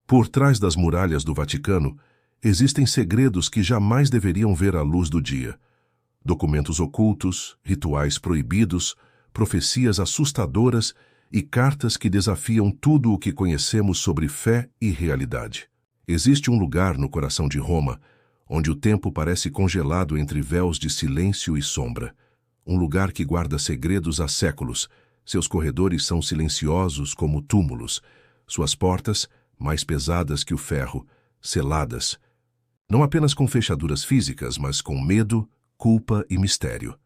Por trás das muralhas do Vaticano, existem segredos que jamais deveriam ver a luz do dia. Documentos ocultos, rituais proibidos, profecias assustadoras e cartas que desafiam tudo o que conhecemos sobre fé e realidade. Existe um lugar no coração de Roma, onde o tempo parece congelado entre véus de silêncio e sombra. Um lugar que guarda segredos há séculos. Seus corredores são silenciosos como túmulos. Suas portas, mais pesadas que o ferro, seladas. Não apenas com fechaduras físicas, mas com medo, culpa e mistério.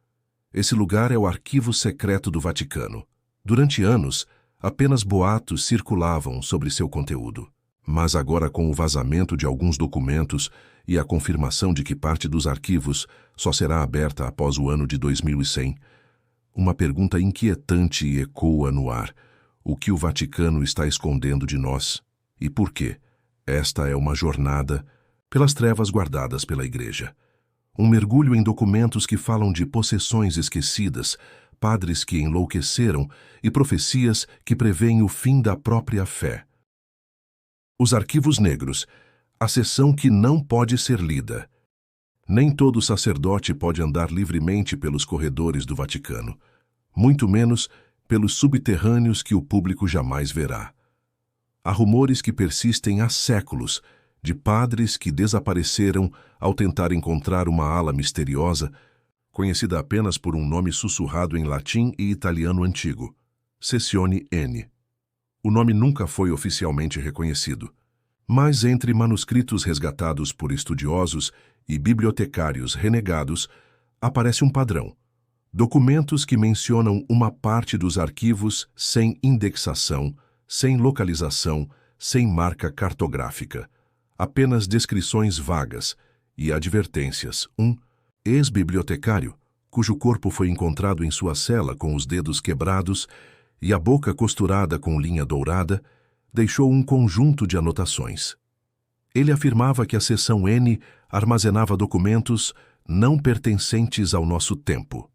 Esse lugar é o arquivo secreto do Vaticano. Durante anos, apenas boatos circulavam sobre seu conteúdo. Mas agora, com o vazamento de alguns documentos e a confirmação de que parte dos arquivos só será aberta após o ano de 2100, uma pergunta inquietante ecoa no ar. O que o Vaticano está escondendo de nós? E por quê? Esta é uma jornada pelas trevas guardadas pela Igreja. Um mergulho em documentos que falam de possessões esquecidas, padres que enlouqueceram e profecias que preveem o fim da própria fé. Os arquivos negros, a seção que não pode ser lida. Nem todo sacerdote pode andar livremente pelos corredores do Vaticano, muito menos pelos subterrâneos que o público jamais verá. Há rumores que persistem há séculos, de padres que desapareceram ao tentar encontrar uma ala misteriosa, conhecida apenas por um nome sussurrado em latim e italiano antigo, Sessione N. O nome nunca foi oficialmente reconhecido. Mas entre manuscritos resgatados por estudiosos e bibliotecários renegados, aparece um padrão. Documentos que mencionam uma parte dos arquivos sem indexação, sem localização, sem marca cartográfica. Apenas descrições vagas e advertências. Um ex-bibliotecário, cujo corpo foi encontrado em sua cela com os dedos quebrados e a boca costurada com linha dourada, deixou um conjunto de anotações. Ele afirmava que a seção N armazenava documentos não pertencentes ao nosso tempo.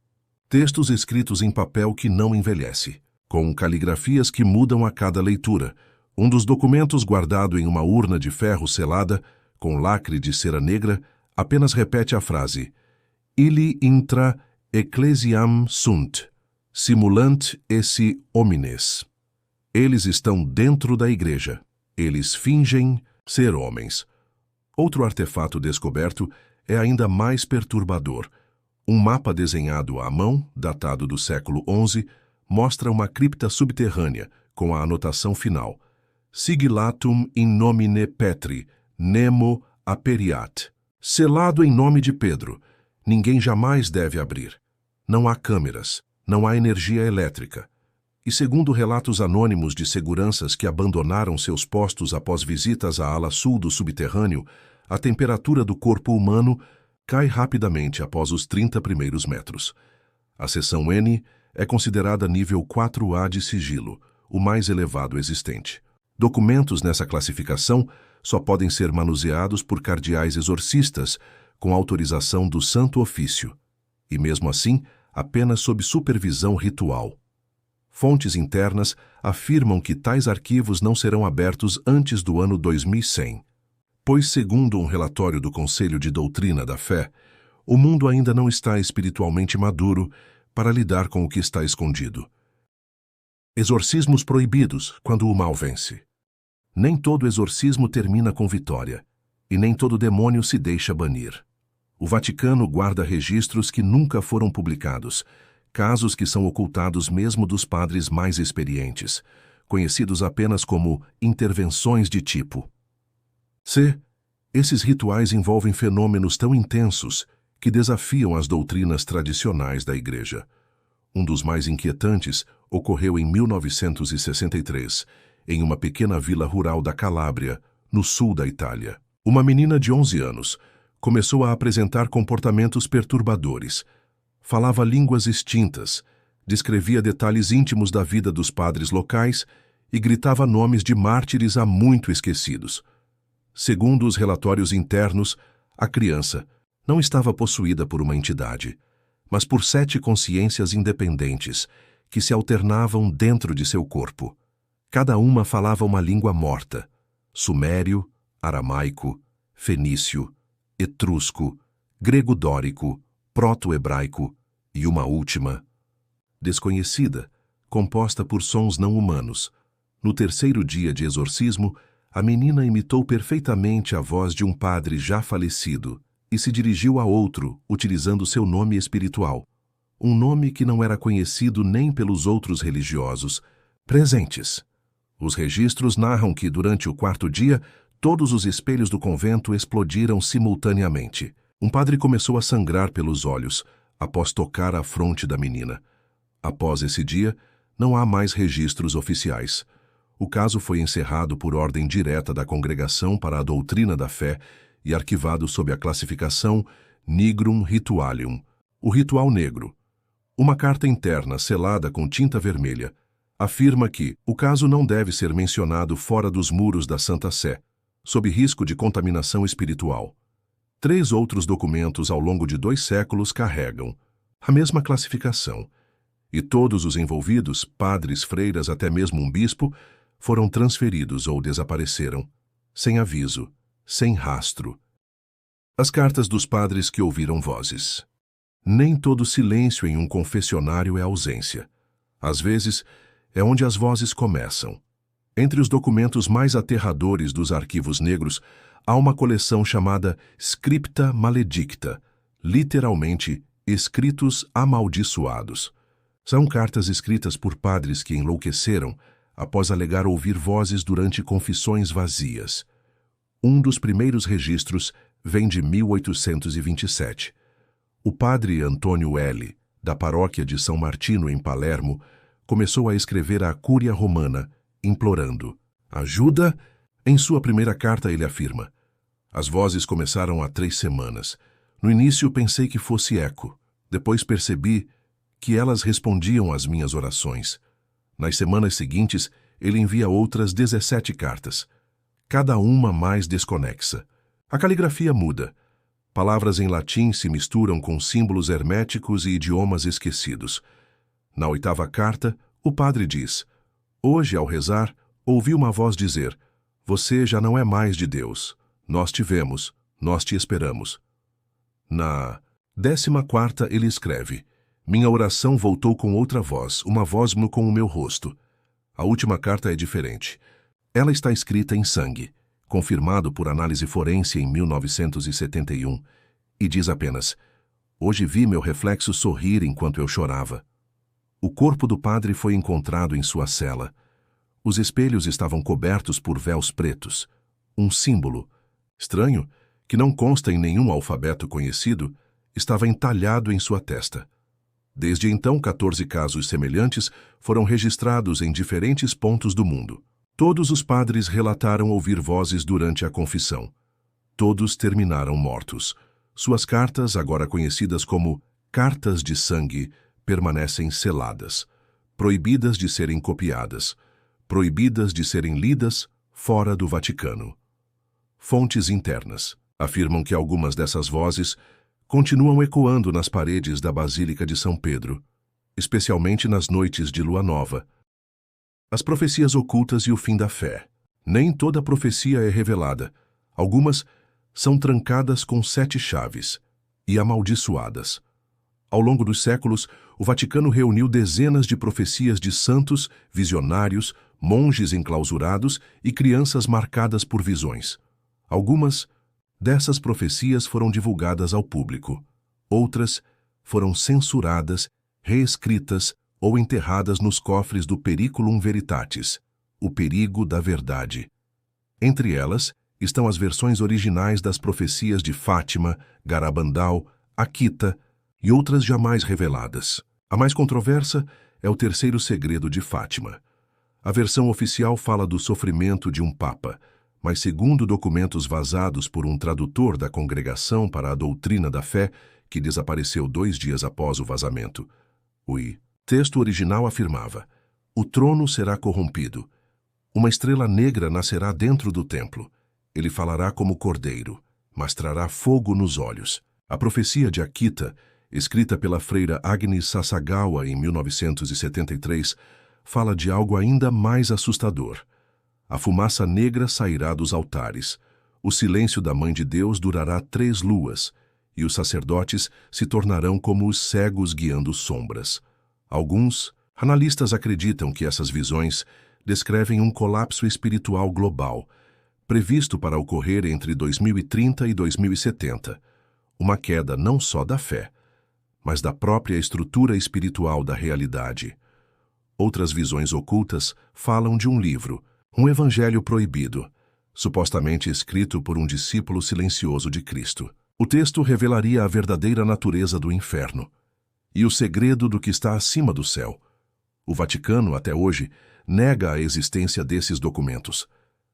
Textos escritos em papel que não envelhece, com caligrafias que mudam a cada leitura. Um dos documentos, guardado em uma urna de ferro selada, com lacre de cera negra, apenas repete a frase Illi intra ecclesiam sunt, simulant esse homines. Eles estão dentro da igreja. Eles fingem ser homens. Outro artefato descoberto é ainda mais perturbador. Um mapa desenhado à mão, datado do século XI, mostra uma cripta subterrânea com a anotação final Sigillatum in nomine Petri, nemo aperiat. Selado em nome de Pedro. Ninguém jamais deve abrir. Não há câmeras, não há energia elétrica. E segundo relatos anônimos de seguranças que abandonaram seus postos após visitas à ala sul do subterrâneo, a temperatura do corpo humano cai rapidamente após os 30 primeiros metros. A seção N é considerada nível 4A de sigilo, o mais elevado existente. Documentos nessa classificação só podem ser manuseados por cardeais exorcistas com autorização do Santo Ofício, e mesmo assim, apenas sob supervisão ritual. Fontes internas afirmam que tais arquivos não serão abertos antes do ano 2100, pois, segundo um relatório do Conselho de Doutrina da Fé, o mundo ainda não está espiritualmente maduro para lidar com o que está escondido. Exorcismos proibidos quando o mal vence. Nem todo exorcismo termina com vitória, e nem todo demônio se deixa banir. O Vaticano guarda registros que nunca foram publicados, casos que são ocultados mesmo dos padres mais experientes, conhecidos apenas como intervenções de tipo C. Esses rituais envolvem fenômenos tão intensos que desafiam as doutrinas tradicionais da Igreja. Um dos mais inquietantes ocorreu em 1963, em uma pequena vila rural da Calábria, no sul da Itália. Uma menina de 11 anos começou a apresentar comportamentos perturbadores. Falava línguas extintas, descrevia detalhes íntimos da vida dos padres locais e gritava nomes de mártires há muito esquecidos. Segundo os relatórios internos, a criança não estava possuída por uma entidade, mas por 7 consciências independentes que se alternavam dentro de seu corpo. Cada uma falava uma língua morta. sumério, aramaico, fenício, etrusco, grego-dórico, proto-hebraico e uma última, desconhecida, composta por sons não humanos. No terceiro dia de exorcismo, a menina imitou perfeitamente a voz de um padre já falecido e se dirigiu a outro, utilizando seu nome espiritual, um nome que não era conhecido nem pelos outros religiosos presentes. Os registros narram que, durante o quarto dia, todos os espelhos do convento explodiram simultaneamente. Um padre começou a sangrar pelos olhos, após tocar a fronte da menina. Após esse dia, não há mais registros oficiais. O caso foi encerrado por ordem direta da Congregação para a Doutrina da Fé e arquivado sob a classificação Nigrum Ritualium, o ritual negro. Uma carta interna selada com tinta vermelha afirma que o caso não deve ser mencionado fora dos muros da Santa Sé, sob risco de contaminação espiritual. 3 outros documentos ao longo de 2 séculos carregam a mesma classificação, e todos os envolvidos, padres, freiras, até mesmo um bispo, foram transferidos ou desapareceram, sem aviso, sem rastro. As cartas dos padres que ouviram vozes. Nem todo silêncio em um confessionário é ausência. Às vezes, é onde as vozes começam. Entre os documentos mais aterradores dos arquivos negros, há uma coleção chamada Scripta Maledicta, literalmente, escritos amaldiçoados. São cartas escritas por padres que enlouqueceram após alegar ouvir vozes durante confissões vazias. Um dos primeiros registros vem de 1827. O padre Antônio L., da paróquia de São Martino, em Palermo, começou a escrever à Cúria Romana, implorando ajuda. Em sua primeira carta ele afirma: as vozes começaram há 3 semanas. No início pensei que fosse eco. Depois percebi que elas respondiam às minhas orações. Nas semanas seguintes, ele envia outras 17 cartas, cada uma mais desconexa. A caligrafia muda. Palavras em latim se misturam com símbolos herméticos e idiomas esquecidos. Na 8ª carta, o padre diz: hoje, ao rezar, ouvi uma voz dizer: você já não é mais de Deus. Nós te vemos, nós te esperamos. Na 14ª ele escreve: minha oração voltou com outra voz, uma voz com o meu rosto. A última carta é diferente. Ela está escrita em sangue, confirmado por análise forense em 1971, e diz apenas: hoje vi meu reflexo sorrir enquanto eu chorava. O corpo do padre foi encontrado em sua cela. Os espelhos estavam cobertos por véus pretos. Um símbolo, estranho, que não consta em nenhum alfabeto conhecido, estava entalhado em sua testa. Desde então, 14 casos semelhantes foram registrados em diferentes pontos do mundo. Todos os padres relataram ouvir vozes durante a confissão. Todos terminaram mortos. Suas cartas, agora conhecidas como cartas de sangue, permanecem seladas, proibidas de serem copiadas, proibidas de serem lidas fora do Vaticano. Fontes internas afirmam que algumas dessas vozes continuam ecoando nas paredes da Basílica de São Pedro, especialmente nas noites de lua nova. As profecias ocultas e o fim da fé. Nem toda profecia é revelada. Algumas são trancadas com 7 chaves e amaldiçoadas. Ao longo dos séculos, o Vaticano reuniu dezenas de profecias de santos, visionários, monges enclausurados e crianças marcadas por visões. Algumas dessas profecias foram divulgadas ao público. Outras foram censuradas, reescritas ou enterradas nos cofres do Periculum Veritatis, o perigo da verdade. Entre elas estão as versões originais das profecias de Fátima, Garabandal, Akita e outras jamais reveladas. A mais controversa é o terceiro segredo de Fátima. A versão oficial fala do sofrimento de um papa, mas segundo documentos vazados por um tradutor da Congregação para a Doutrina da Fé, que desapareceu 2 dias após o vazamento, o texto original afirmava: o trono será corrompido. Uma estrela negra nascerá dentro do templo. Ele falará como cordeiro, mas trará fogo nos olhos. A profecia de Akita, escrita pela freira Agnes Sasagawa em 1973, fala de algo ainda mais assustador. A fumaça negra sairá dos altares. O silêncio da Mãe de Deus durará 3 luas, e os sacerdotes se tornarão como os cegos guiando sombras. Alguns analistas acreditam que essas visões descrevem um colapso espiritual global, previsto para ocorrer entre 2030 e 2070, uma queda não só da fé, mas da própria estrutura espiritual da realidade. Outras visões ocultas falam de um livro, um evangelho proibido, supostamente escrito por um discípulo silencioso de Cristo. O texto revelaria a verdadeira natureza do inferno e o segredo do que está acima do céu. O Vaticano, até hoje, nega a existência desses documentos,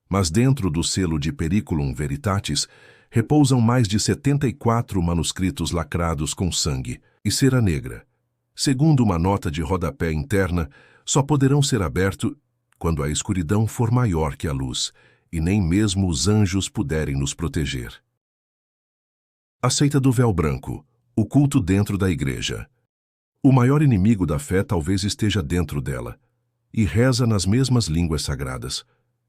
mas dentro do selo de Periculum Veritatis repousam mais de 74 manuscritos lacrados com sangue e cera negra. Segundo uma nota de rodapé interna, só poderão ser abertos quando a escuridão for maior que a luz, e nem mesmo os anjos puderem nos proteger. A seita do véu branco, o culto dentro da igreja. O maior inimigo da fé talvez esteja dentro dela, e reza nas mesmas línguas sagradas.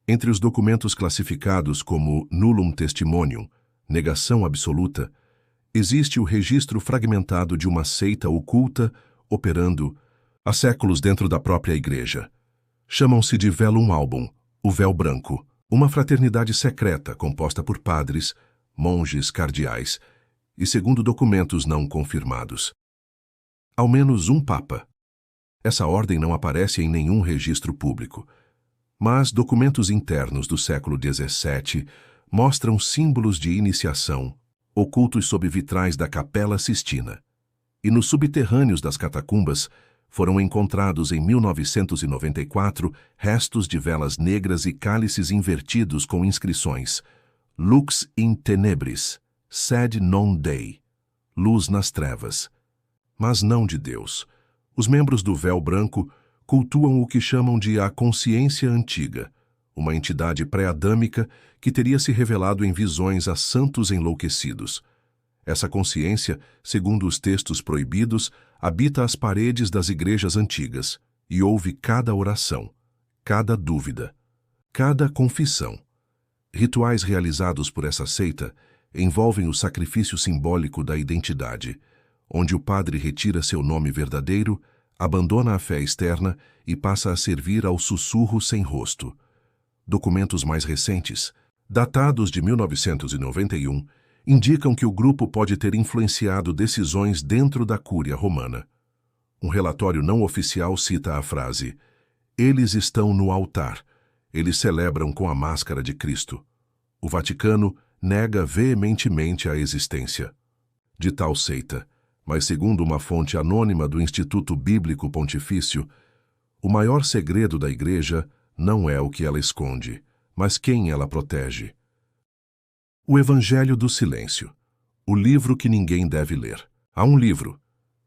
Entre os documentos classificados como nullum testimonium, negação absoluta, existe o registro fragmentado de uma seita oculta operando há séculos dentro da própria igreja. Chamam-se de Velum Album, o véu branco, uma fraternidade secreta composta por padres, monges, cardeais e segundo documentos não confirmados. Ao menos um papa. Essa ordem não aparece em nenhum registro público, mas documentos internos do século XVII mostram símbolos de iniciação ocultos sob vitrais da Capela Sistina, e nos subterrâneos das catacumbas foram encontrados em 1994 restos de velas negras e cálices invertidos com inscrições Lux in tenebris, sed non Dei, luz nas trevas, mas não de Deus. Os membros do véu branco cultuam o que chamam de a consciência antiga, uma entidade pré-adâmica que teria se revelado em visões a santos enlouquecidos. Essa consciência, segundo os textos proibidos, habita as paredes das igrejas antigas e ouve cada oração, cada dúvida, cada confissão. Rituais realizados por essa seita envolvem o sacrifício simbólico da identidade, onde o padre retira seu nome verdadeiro, abandona a fé externa e passa a servir ao sussurro sem rosto. Documentos mais recentes, datados de 1991, indicam que o grupo pode ter influenciado decisões dentro da Cúria Romana. Um relatório não oficial cita a frase: "Eles estão no altar, eles celebram com a máscara de Cristo." O Vaticano nega veementemente a existência de tal seita, mas segundo uma fonte anônima do Instituto Bíblico Pontifício, o maior segredo da Igreja não é o que ela esconde, mas quem ela protege. O Evangelho do Silêncio, o livro que ninguém deve ler. Há um livro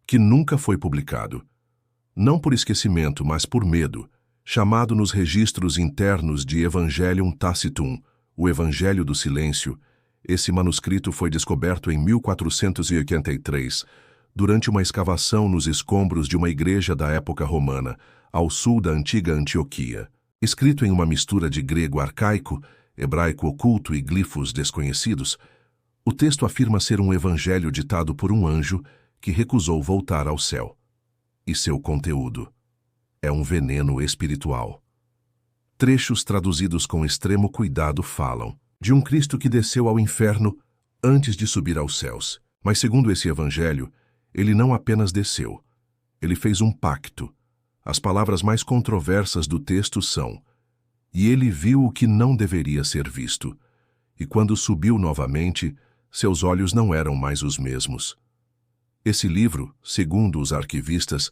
que nunca foi publicado, não por esquecimento, mas por medo, chamado nos registros internos de Evangelium Tacitum, o Evangelho do Silêncio. Esse manuscrito foi descoberto em 1483, durante uma escavação nos escombros de uma igreja da época romana, ao sul da antiga Antioquia. Escrito em uma mistura de grego arcaico, hebraico oculto e glifos desconhecidos, o texto afirma ser um evangelho ditado por um anjo que recusou voltar ao céu. E seu conteúdo é um veneno espiritual. Trechos traduzidos com extremo cuidado falam de um Cristo que desceu ao inferno antes de subir aos céus. Mas segundo esse evangelho, ele não apenas desceu, ele fez um pacto. As palavras mais controversas do texto são: "E ele viu o que não deveria ser visto, e quando subiu novamente, seus olhos não eram mais os mesmos." Esse livro, segundo os arquivistas,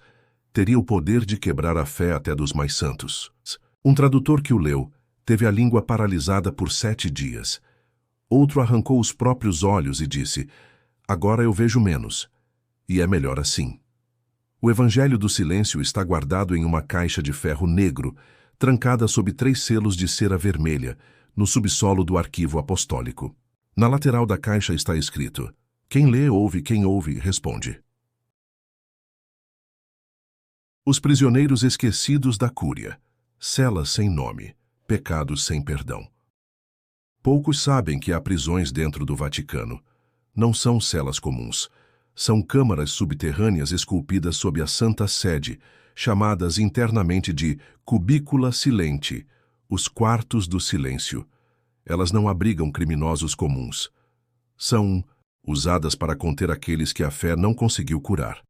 teria o poder de quebrar a fé até dos mais santos. Um tradutor que o leu teve a língua paralisada por 7 dias. Outro arrancou os próprios olhos e disse: "Agora eu vejo menos, e é melhor assim." O Evangelho do Silêncio está guardado em uma caixa de ferro negro, trancada sob 3 selos de cera vermelha, no subsolo do arquivo apostólico. Na lateral da caixa está escrito: "Quem lê, ouve, quem ouve, responde." Os prisioneiros esquecidos da Cúria. Cela sem nome. pecados sem perdão. Poucos sabem que há prisões dentro do Vaticano. Não são celas comuns. São câmaras subterrâneas esculpidas sob a Santa Sede, chamadas internamente de cubícula silente, os quartos do silêncio. Elas não abrigam criminosos comuns. São usadas para conter aqueles que a fé não conseguiu curar.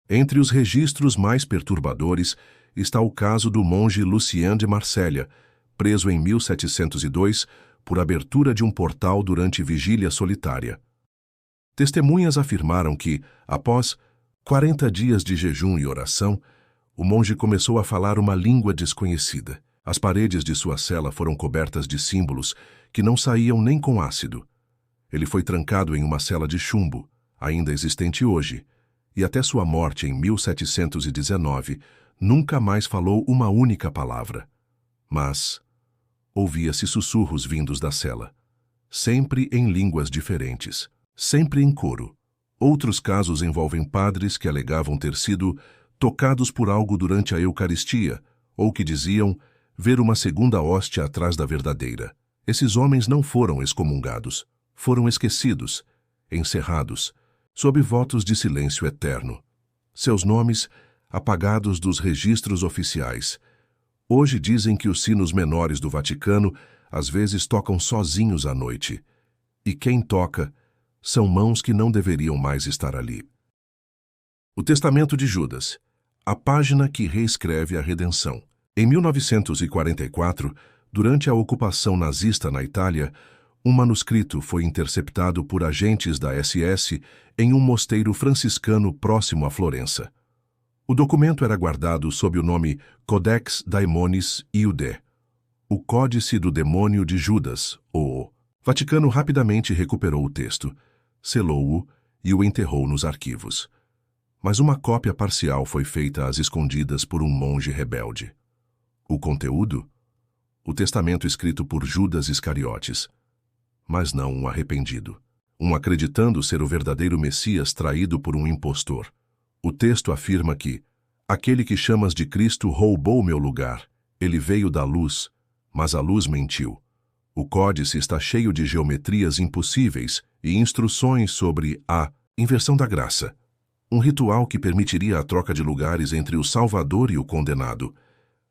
Entre os registros mais perturbadores está o caso do monge Lucien de Marselha, preso em 1702 por abertura de um portal durante vigília solitária. Testemunhas afirmaram que, após 40 dias de jejum e oração, o monge começou a falar uma língua desconhecida. As paredes de sua cela foram cobertas de símbolos que não saíam nem com ácido. Ele foi trancado em uma cela de chumbo, ainda existente hoje, e até sua morte em 1719 nunca mais falou uma única palavra. Mas ouvia-se sussurros vindos da cela, sempre em línguas diferentes, sempre em coro. Outros casos envolvem padres que alegavam ter sido tocados por algo durante a Eucaristia, ou que diziam ver uma segunda hóstia atrás da verdadeira. Esses homens não foram excomungados, foram esquecidos, encerrados, sob votos de silêncio eterno. Seus nomes apagados dos registros oficiais. Hoje dizem que os sinos menores do Vaticano às vezes tocam sozinhos à noite. E quem toca são mãos que não deveriam mais estar ali. O Testamento de Judas, a página que reescreve a redenção. Em 1944, durante a ocupação nazista na Itália, um manuscrito foi interceptado por agentes da SS em um mosteiro franciscano próximo a Florença. O documento era guardado sob o nome Codex Daimonis Iudae, o Códice do Demônio de Judas, ou o Vaticano rapidamente recuperou o texto, selou-o e o enterrou nos arquivos. Mas uma cópia parcial foi feita às escondidas por um monge rebelde. O conteúdo? O testamento escrito por Judas Iscariotes, mas não um arrependido, um acreditando ser o verdadeiro Messias traído por um impostor. O texto afirma que aquele que chamas de Cristo roubou meu lugar, ele veio da luz, mas a luz mentiu. O códice está cheio de geometrias impossíveis e instruções sobre a inversão da graça, um ritual que permitiria a troca de lugares entre o Salvador e o condenado.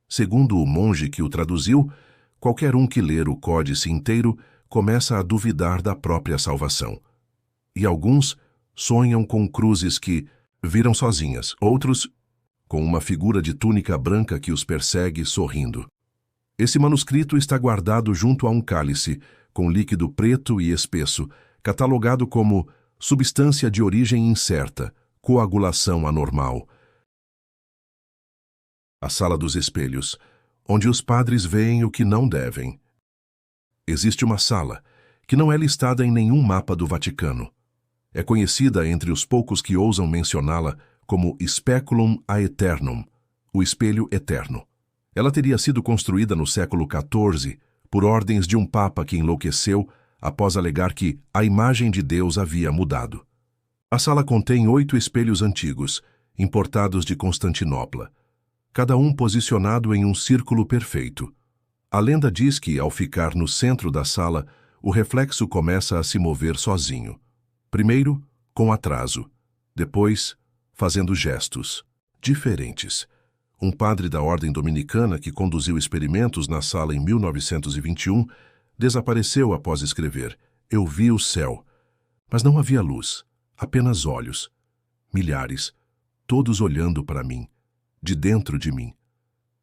Segundo o monge que o traduziu, qualquer um que ler o códice inteiro começa a duvidar da própria salvação. E alguns sonham com cruzes que viram sozinhas, outros com uma figura de túnica branca que os persegue sorrindo. Esse manuscrito está guardado junto a um cálice, com líquido preto e espesso, catalogado como substância de origem incerta, coagulação anormal. A Sala dos Espelhos, onde os padres veem o que não devem. Existe uma sala, que não é listada em nenhum mapa do Vaticano. É conhecida entre os poucos que ousam mencioná-la como Speculum Aeternum, o espelho eterno. Ela teria sido construída no século XIV por ordens de um papa que enlouqueceu após alegar que a imagem de Deus havia mudado. A sala contém 8 espelhos antigos, importados de Constantinopla, cada um posicionado em um círculo perfeito. A lenda diz que, ao ficar no centro da sala, o reflexo começa a se mover sozinho. Primeiro, com atraso. Depois, fazendo gestos diferentes. Um padre da ordem dominicana que conduziu experimentos na sala em 1921 desapareceu após escrever: "Eu vi o céu", mas não havia luz, apenas olhos. Milhares, todos olhando para mim, de dentro de mim.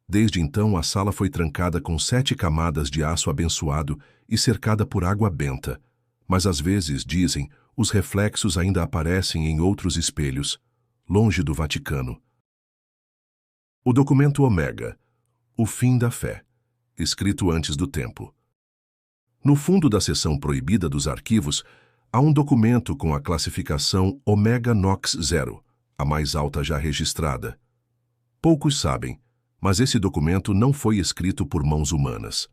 Desde então, a sala foi trancada com 7 camadas de aço abençoado e cercada por água benta. Mas às vezes, dizem, os reflexos ainda aparecem em outros espelhos, longe do Vaticano. O documento Omega, o fim da fé, escrito antes do tempo. No fundo da seção proibida dos arquivos, há um documento com a classificação Omega Nox 0, a mais alta já registrada. Poucos sabem, mas esse documento não foi escrito por mãos humanas.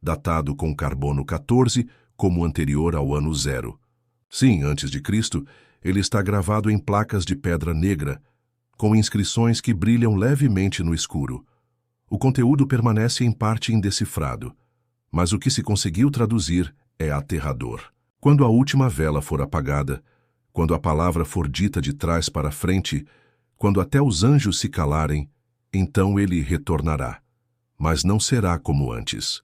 Datado com carbono 14, como anterior ao ano 0. Sim, antes de Cristo, ele está gravado em placas de pedra negra, com inscrições que brilham levemente no escuro. O conteúdo permanece em parte indecifrado, Mas o que se conseguiu traduzir é aterrador. Quando a última vela for apagada, quando a palavra for dita de trás para frente, quando até os anjos se calarem, então ele retornará. Mas não será como antes.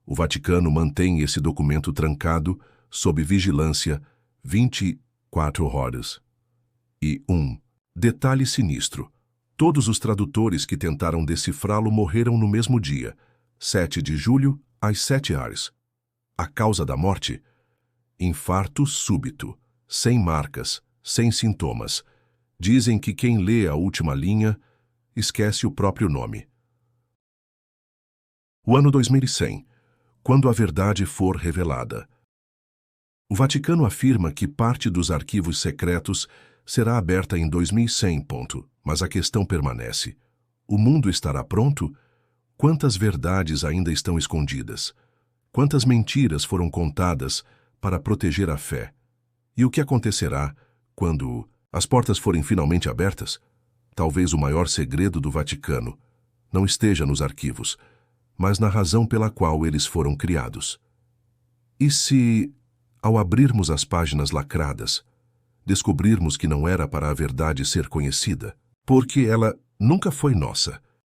O Vaticano mantém esse documento trancado, sob vigilância, 24 horas. E detalhe sinistro. Todos os tradutores que tentaram decifrá-lo morreram no mesmo dia, 7 de julho, às 7h. A causa da morte? Infarto súbito, sem marcas, sem sintomas. Dizem que quem lê a última linha esquece o próprio nome. O ano 2100, quando a verdade for revelada. O Vaticano afirma que parte dos arquivos secretos será aberta em 2100, mas a questão permanece. O mundo estará pronto? Quantas verdades ainda estão escondidas? Quantas mentiras foram contadas para proteger a fé? E o que acontecerá quando as portas forem finalmente abertas? Talvez o maior segredo do Vaticano não esteja nos arquivos, mas na razão pela qual eles foram criados. E se, ao abrirmos as páginas lacradas, descobrirmos que não era para a verdade ser conhecida, porque ela nunca foi nossa,